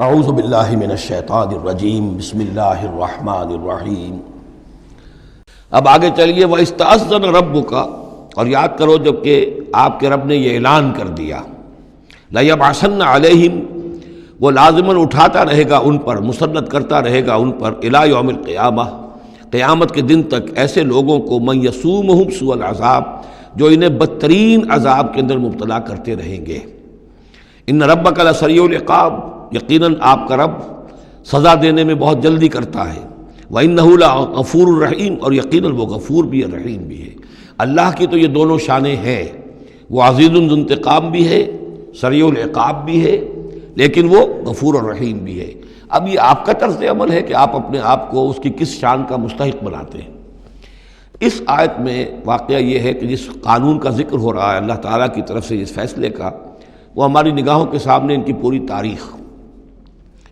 اعوذ باللہ من الشیطان الرجیم بسم اللہ الرحمن الرحیم۔ اب آگے چلیے وَإِسْتَأْذَنَ رَبُّكَ، اور یاد کرو جب کہ آپ کے رب نے یہ اعلان کر دیا لَيَبْعَثَنَّ عَلَيْهِمْ، وہ لازماً اٹھاتا رہے گا ان پر، مسلط کرتا رہے گا ان پر اِلَى يَوْمِ الْقِيَامَةِ، قیامت کے دن تک ایسے لوگوں کو مَن يَسُومُهُمْ سُوءَ الْعَذَابِ، جو انہیں بدترین عذاب کے اندر مبتلا کرتے رہیں گے۔ ان ربک لسریع العقاب، یقیناً آپ کا رب سزا دینے میں بہت جلدی کرتا ہے۔ وَإِنَّهُ لَغَفُورٌ رَحِيمٌ، اور یقیناً وہ غفور بھی ہے رحیم بھی ہے۔ اللہ کی تو یہ دونوں شانیں ہیں، وہ عزیز ذو انتقام بھی ہے، سریع العقاب بھی ہے، لیکن وہ غفور اور رحیم بھی ہے۔ اب یہ آپ کا طرز عمل ہے کہ آپ اپنے آپ کو اس کی کس شان کا مستحق بناتے ہیں۔ اس آیت میں واقعہ یہ ہے کہ جس قانون کا ذکر ہو رہا ہے اللہ تعالیٰ کی طرف سے اس فیصلے کا، وہ ہماری نگاہوں کے سامنے ان کی پوری تاریخ،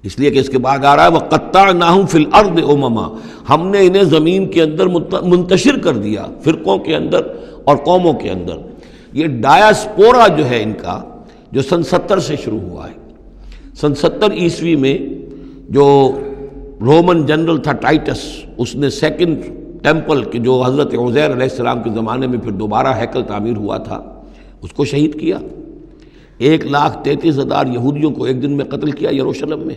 اس لیے کہ اس کے بعد آ رہا ہے وَقَطَّعْنَاهُمْ فِي الْأَرْضِ أُمَمًا، ہم نے انہیں زمین کے اندر منتشر کر دیا، فرقوں کے اندر اور قوموں کے اندر۔ یہ ڈایاسپورا جو ہے ان کا، جو سن 70 سے شروع ہوا ہے۔ سن 70 عیسوی میں جو رومن جنرل تھا ٹائٹس، اس نے سیکنڈ ٹیمپل کہ جو حضرت عزیر علیہ السلام کے زمانے میں پھر دوبارہ ہیکل تعمیر ہوا تھا، اس کو شہید کیا۔ 1,33,000 یہودیوں کو ایک دن میں قتل کیا یروشلم میں،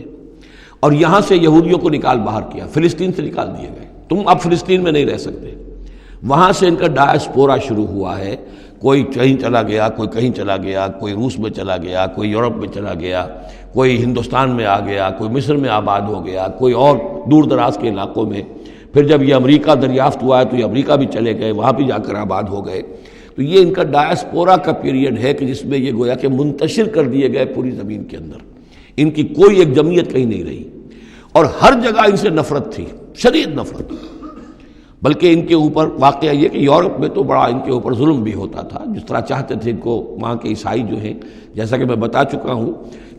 اور یہاں سے یہودیوں کو نکال باہر کیا، فلسطین سے نکال دیے گئے، تم اب فلسطین میں نہیں رہ سکتے۔ وہاں سے ان کا ڈایاسپورا شروع ہوا ہے، کوئی کہیں چلا گیا، کوئی کہیں چلا گیا، کوئی روس میں چلا گیا، کوئی یورپ میں چلا گیا، کوئی ہندوستان میں آ گیا، کوئی مصر میں آباد ہو گیا، کوئی اور دور دراز کے علاقوں میں۔ پھر جب یہ امریکہ دریافت ہوا ہے تو یہ امریکہ بھی چلے گئے، وہاں بھی جا کر آباد ہو گئے۔ تو یہ ان کا ڈایاسپورا کا پیریڈ ہے کہ جس میں یہ گویا کہ منتشر کر دیے گئے پوری زمین کے اندر، ان کی کوئی ایک جمعیت کہیں نہیں رہی، اور ہر جگہ ان سے نفرت تھی، شدید نفرت۔ بلکہ ان کے اوپر واقعہ یہ کہ یورپ میں تو بڑا ان کے اوپر ظلم بھی ہوتا تھا، جس طرح چاہتے تھے ان کو وہاں کے عیسائی جو ہیں، جیسا کہ میں بتا چکا ہوں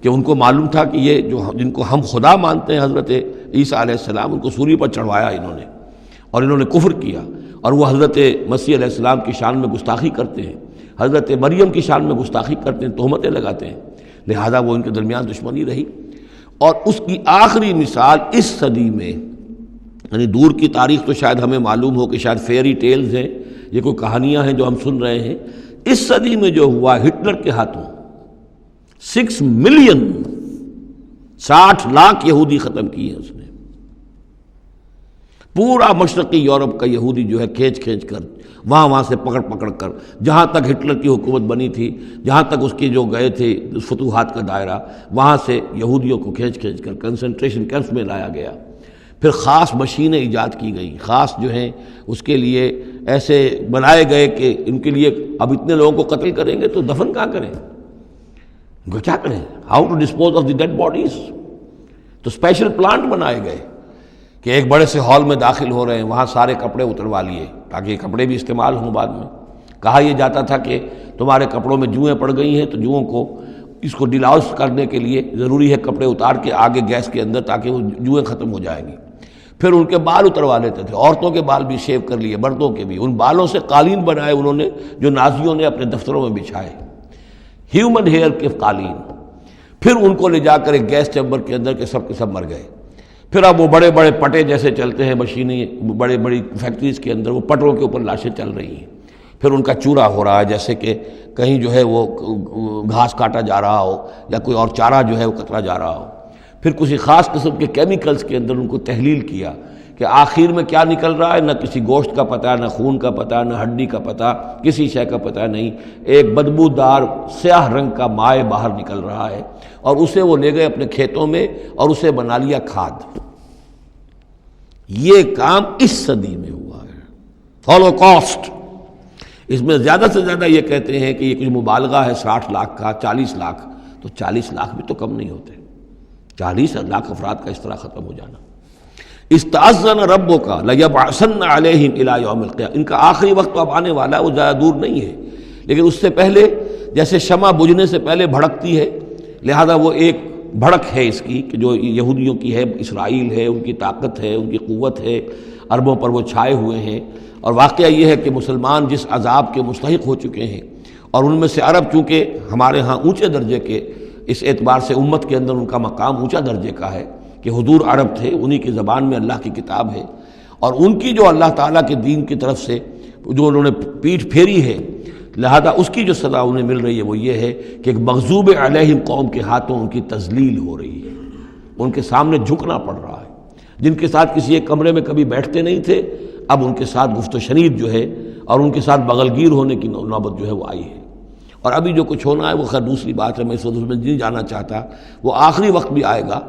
کہ ان کو معلوم تھا کہ یہ جو جن کو ہم خدا مانتے ہیں حضرت عیسیٰ علیہ السلام، ان کو سولی پر چڑھوایا انہوں نے، اور انہوں نے کفر کیا، اور وہ حضرت مسیح علیہ السلام کی شان میں گستاخی کرتے ہیں، حضرت مریم کی شان میں گستاخی کرتے ہیں، تہمتیں لگاتے ہیں، لہذا وہ ان کے درمیان دشمنی رہی۔ اور اس کی آخری مثال اس صدی میں، یعنی دور کی تاریخ تو شاید ہمیں معلوم ہو کہ شاید فیری ٹیلز ہیں، یہ کوئی کہانیاں ہیں جو ہم سن رہے ہیں، اس صدی میں جو ہوا ہٹلر کے ہاتھوں 6 ملین 60 لاکھ یہودی ختم کیے ہیں اس نے۔ پورا مشرقی یورپ کا یہودی جو ہے کھینچ کھینچ کر وہاں سے پکڑ کر، جہاں تک ہٹلر کی حکومت بنی تھی، جہاں تک اس کے جو گئے تھے فتوحات کا دائرہ، وہاں سے یہودیوں کو کھینچ کر کنسنٹریشن کیمپس میں لایا گیا۔ پھر خاص مشینیں ایجاد کی گئیں، خاص جو ہیں اس کے لیے ایسے بنائے گئے کہ ان کے لیے اب اتنے لوگوں کو قتل کریں گے تو دفن کہاں کریں، ان کو کیا کریں، how to dispose of the dead bodies. تو اسپیشل پلانٹ بنائے گئے کہ ایک بڑے سے ہال میں داخل ہو رہے ہیں، وہاں سارے کپڑے اتروا لیے تاکہ یہ کپڑے بھی استعمال ہوں بعد میں۔ کہا یہ جاتا تھا کہ تمہارے کپڑوں میں جوئیں پڑ گئی ہیں، تو جوؤں کو اس کو ڈیلاؤس کرنے کے لیے ضروری ہے کپڑے اتار کے آگے گیس کے اندر، تاکہ وہ جوئیں ختم ہو جائیں گی۔ پھر ان کے بال اتروا لیتے تھے، عورتوں کے بال بھی شیو کر لیے، مردوں کے بھی۔ ان بالوں سے قالین بنائے انہوں نے جو نازیوں نے اپنے دفتروں میں بچھائے، ہیومن ہیئر کے قالین۔ پھر ان کو لے جا کر ایک گیس چیمبر کے اندر کے سب مر گئے۔ پھر اب وہ بڑے بڑے پٹے جیسے چلتے ہیں مشینیں، بڑی فیکٹریز کے اندر وہ پٹوں کے اوپر لاشیں چل رہی ہیں۔ پھر ان کا چورا ہو رہا ہے، جیسے کہ کہیں جو ہے وہ گھاس کاٹا جا رہا ہو یا کوئی اور چارہ جو ہے وہ کترا جا رہا ہو۔ پھر کسی خاص قسم کے کیمیکلز کے اندر ان کو تحلیل کیا کہ آخر میں کیا نکل رہا ہے، نہ کسی گوشت کا پتہ، نہ خون کا پتہ، نہ ہڈی کا پتہ، کسی شے کا پتہ نہیں، ایک بدبودار سیاہ رنگ کا مائع باہر نکل رہا ہے، اور اسے وہ لے گئے اپنے کھیتوں میں اور اسے بنا لیا کھاد۔ یہ کام اس صدی میں ہوا ہے، ہولوکاسٹ۔ اس میں زیادہ سے زیادہ یہ کہتے ہیں کہ یہ کچھ مبالغہ ہے 60 لاکھ کا، 40 لاکھ، تو 40 لاکھ بھی تو کم نہیں ہوتے، 40 لاکھ افراد کا اس طرح ختم ہو جانا۔ استأذن ربک لیبعثن علیہم الی یوم القیامہ، ان کا آخری وقت تو اب آنے والا ہے، وہ زیادہ دور نہیں ہے، لیکن اس سے پہلے جیسے شمع بجھنے سے پہلے بھڑکتی ہے، لہذا وہ ایک بھڑک ہے اس کی کہ جو یہودیوں کی ہے، اسرائیل ہے، ان کی طاقت ہے، ان کی قوت ہے، عربوں پر وہ چھائے ہوئے ہیں۔ اور واقعہ یہ ہے کہ مسلمان جس عذاب کے مستحق ہو چکے ہیں، اور ان میں سے عرب چونکہ ہمارے ہاں اونچے درجے کے اس اعتبار سے امت کے اندر ان کا مقام اونچا درجے کا ہے کہ حضور عرب تھے، انہی کی زبان میں اللہ کی کتاب ہے، اور ان کی جو اللہ تعالیٰ کے دین کی طرف سے جو انہوں نے پیٹھ پھیری ہے، لہذا اس کی جو سزا انہیں مل رہی ہے وہ یہ ہے کہ ایک مغضوب علیہم قوم کے ہاتھوں ان کی تذلیل ہو رہی ہے، ان کے سامنے جھکنا پڑ رہا ہے۔ جن کے ساتھ کسی ایک کمرے میں کبھی بیٹھتے نہیں تھے، اب ان کے ساتھ گفت و شنید جو ہے اور ان کے ساتھ بغل گیر ہونے کی نوبت جو ہے وہ آئی ہے۔ اور ابھی جو کچھ ہونا ہے وہ خیر دوسری بات ہے، میں اس میں نہیں جانا چاہتا، وہ آخری وقت بھی آئے گا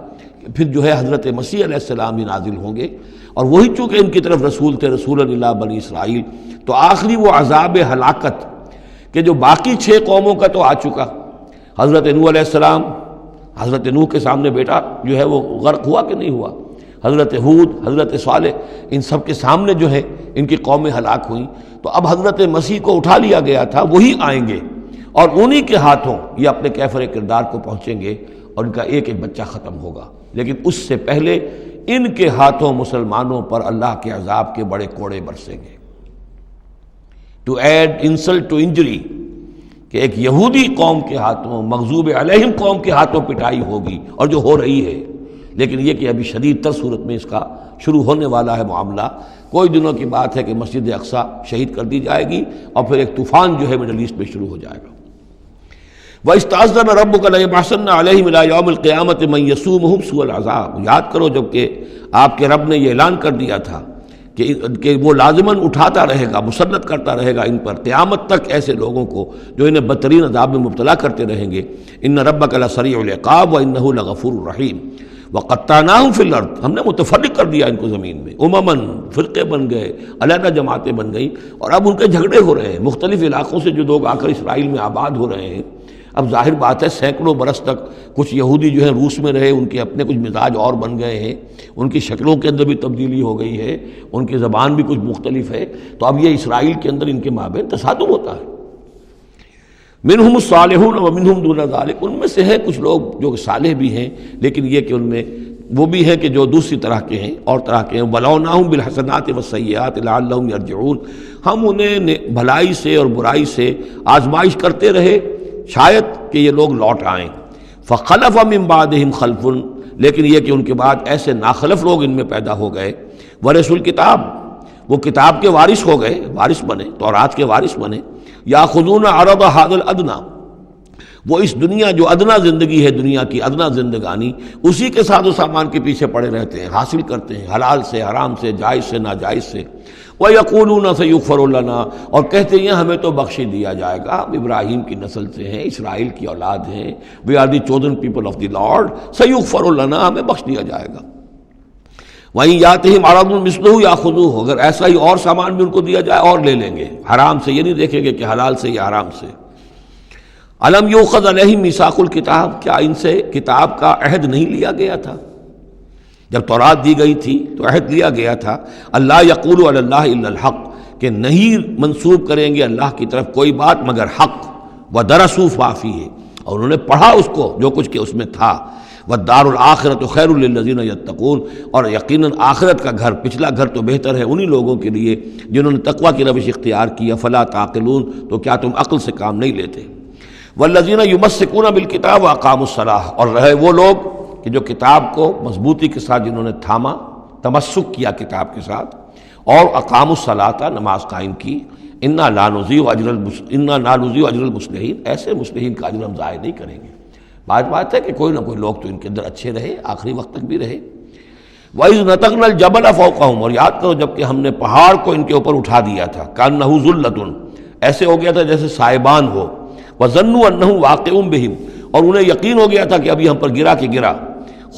کہ پھر جو ہے حضرت مسیح علیہ السلام بھی نازل ہوں گے، اور وہی چونکہ ان کی طرف رسول تھے، رسول اللہ بنی اسرائیل، تو آخری وہ عذاب ہلاکت کہ جو باقی 6 قوموں کا تو آ چکا۔ حضرت نوح علیہ السلام، حضرت نوح کے سامنے بیٹا جو ہے وہ غرق ہوا کہ نہیں ہوا، حضرت ہود، حضرت صالح، ان سب کے سامنے جو ہے ان کی قومیں ہلاک ہوئیں۔ تو اب حضرت مسیح کو اٹھا لیا گیا تھا، وہی آئیں گے اور انہی کے ہاتھوں یہ اپنے کیفر کردار کو پہنچیں گے اور ان کا ایک ایک بچہ ختم ہوگا، لیکن اس سے پہلے ان کے ہاتھوں مسلمانوں پر اللہ کے عذاب کے بڑے کوڑے برسیں گے۔ To add insult to injury, کہ ایک یہودی قوم کے ہاتھوں، مغضوب علیہم قوم کے ہاتھوں پٹائی ہوگی، اور جو ہو رہی ہے، لیکن یہ کہ ابھی شدید تر صورت میں اس کا شروع ہونے والا ہے معاملہ۔ کوئی دنوں کی بات ہے کہ مسجد اقصی شہید کر دی جائے گی، اور پھر ایک طوفان جو ہے مڈل ایسٹ میں شروع ہو جائے گا۔ وَإِسْتَأْذَنَ رَبُّكَ لَيَبْعَثَنَّ عَلَيْهِمْ إِلَىٰ يَوْمِ الْقِيَامَةِ مَن يَسُومُهُمْ سُوءَ الْعَذَابِ۔ یاد کرو جب کہ آپ کے رب نے یہ اعلان کر دیا تھا کہ وہ لازماً اٹھاتا رہے گا، مسلط کرتا رہے گا ان پر قیامت تک ایسے لوگوں کو جو انہیں بدترین عذاب میں مبتلا کرتے رہیں گے۔ إِنَّ رَبَّكَ لَسَرِيعُ الْعِقَابِ وَإِنَّهُ لَغَفُورٌ رَحِيمٌ۔ وَقَطَّعْنَاهُمْ فِي الْأَرْضِ، ہم نے متفرق کر دیا ان کو زمین میں، امماً، فرقے بن گئے، علیحدہ جماعتیں بن گئیں، اور اب ان کے جھگڑے ہو رہے ہیں مختلف علاقوں سے جو لوگ آ کر اسرائیل میں آباد ہو رہے ہیں۔ اب ظاہر بات ہے سینکڑوں برس تک کچھ یہودی جو ہیں روس میں رہے، ان کے اپنے کچھ مزاج اور بن گئے ہیں، ان کی شکلوں کے اندر بھی تبدیلی ہو گئی ہے، ان کی زبان بھی کچھ مختلف ہے، تو اب یہ اسرائیل کے اندر ان کے مابین تصادم ہوتا ہے۔ منہم الصالحون ومنہم دون ذلک، ان میں سے ہے کچھ لوگ جو صالح بھی ہیں، لیکن یہ کہ ان میں وہ بھی ہیں کہ جو دوسری طرح کے ہیں اور طرح کے ہیں۔ وَلَوْنَاهُمْ بِالْحَسَنَاتِ وَالسَّيِّئَاتِ لَعَلَّهُمْ يَرْجِعُونَ، ہم انہیں بھلائی سے اور برائی سے آزمائش کرتے رہے شاید کہ یہ لوگ لوٹ آئیں۔ فَخَلَفَ مِن بَعْدِهِمْ خَلْفٌ، لیکن یہ کہ ان کے بعد ایسے ناخلف لوگ ان میں پیدا ہو گئے، وَرِثُوا الْكِتَابَ، وہ کتاب کے وارث ہو گئے، وارث بنے، تورات کے وارث بنے۔ یَأْخُذُونَ عَرَضَ هَذَا الْأَدْنَىٰ، وہ اس دنیا جو ادنا زندگی ہے، دنیا کی ادنا زندگانی، اسی کے ساتھ و سامان کے پیچھے پڑے رہتے ہیں، حاصل کرتے ہیں حلال سے، حرام سے، جائز سے، ناجائز سے۔ وَيَقُولُونَ سَيُغْفَرُ لَنَا، اور کہتے ہیں ہمیں تو بخش دیا جائے گا، ہم ابراہیم کی نسل سے ہیں، اسرائیل کی اولاد ہیں، we are the chosen people of the Lord, سَيُغْفَرُ لَنَا، ہمیں بخش دیا جائے گا۔ وہیں یاتہم عرض مثلہ یاخذوہ، اگر ایسا ہی اور سامان بھی ان کو دیا جائے اور لے لیں گے، حرام سے یہ نہیں دیکھیں گے کہ حلال سے یا حرام سے۔ الم یؤخذ علیہم میثاق الکتاب، کیا ان سے کتاب کا عہد نہیں لیا گیا تھا؟ جب تورات دی گئی تھی تو عہد لیا گیا تھا، اللہ یقول علی اللہ الا الحق، کہ نہیں منسوب کریں گے اللہ کی طرف کوئی بات مگر حق، ودرسوا ما فیہ، اور انہوں نے پڑھا اس کو جو کچھ کہ اس میں تھا، والدار الآخرۃ خیر للذین یتقون، اور یقیناً آخرت کا گھر، پچھلا گھر تو بہتر ہے انہی لوگوں کے لیے جنہوں نے تقوی کی روش اختیار کی، فلا تعقلون، تو کیا تم عقل سے کام نہیں لیتے؟ والذین یمسکون بالکتاب واقاموا الصلاۃ، اور رہے وہ لوگ کہ جو کتاب کو مضبوطی کے ساتھ جنہوں نے تھاما، تمسک کیا کتاب کے ساتھ، اور اقاموا الصلاۃ، نماز قائم کی، انا لا نضیع اجر المصلحین، ایسے مصلحین کا اجر ہم ضائع نہیں کریں گے۔ بات ہے کہ کوئی نہ کوئی لوگ تو ان کے اندر اچھے رہے، آخری وقت تک بھی رہے۔ وَإِذْ نَتَقْنَا الْجَبَلَ فَوْقَهُمْ، اور یاد کرو جب کہ ہم نے پہاڑ کو ان کے اوپر اٹھا دیا تھا، كَأَنَّهُ ذُلَّةٌ، ایسے ہو گیا تھا جیسے سائبان ہو، وَظَنُّوا أَنَّهُ واقع بِهِمْ، اور انہیں یقین ہو گیا تھا کہ ابھی ہم پر گرا کہ گرا۔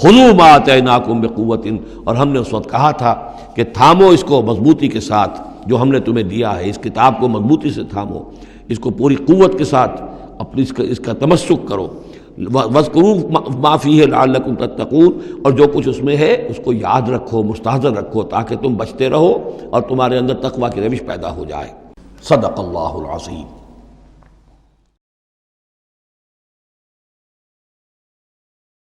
خُذُوا مَا آتَيْنَاكُمْ بِقُوَّةٍ، اور ہم نے اس وقت کہا تھا کہ تھامو اس کو مضبوطی کے ساتھ جو ہم نے تمہیں دیا ہے، اس کتاب کو مضبوطی سے تھامو، اس کو پوری قوت کے ساتھ اپنی اس کا تمسک کرو۔ وَاذْكُرُوا مَا فِيهِ لَعَلَّكُمْ تَتَّقُونَ، اور جو کچھ اس میں ہے اس کو یاد رکھو، مستحضر رکھو، تاکہ تم بچتے رہو اور تمہارے اندر تقویٰ کی روش پیدا ہو جائے۔ صدق اللہ العظیم۔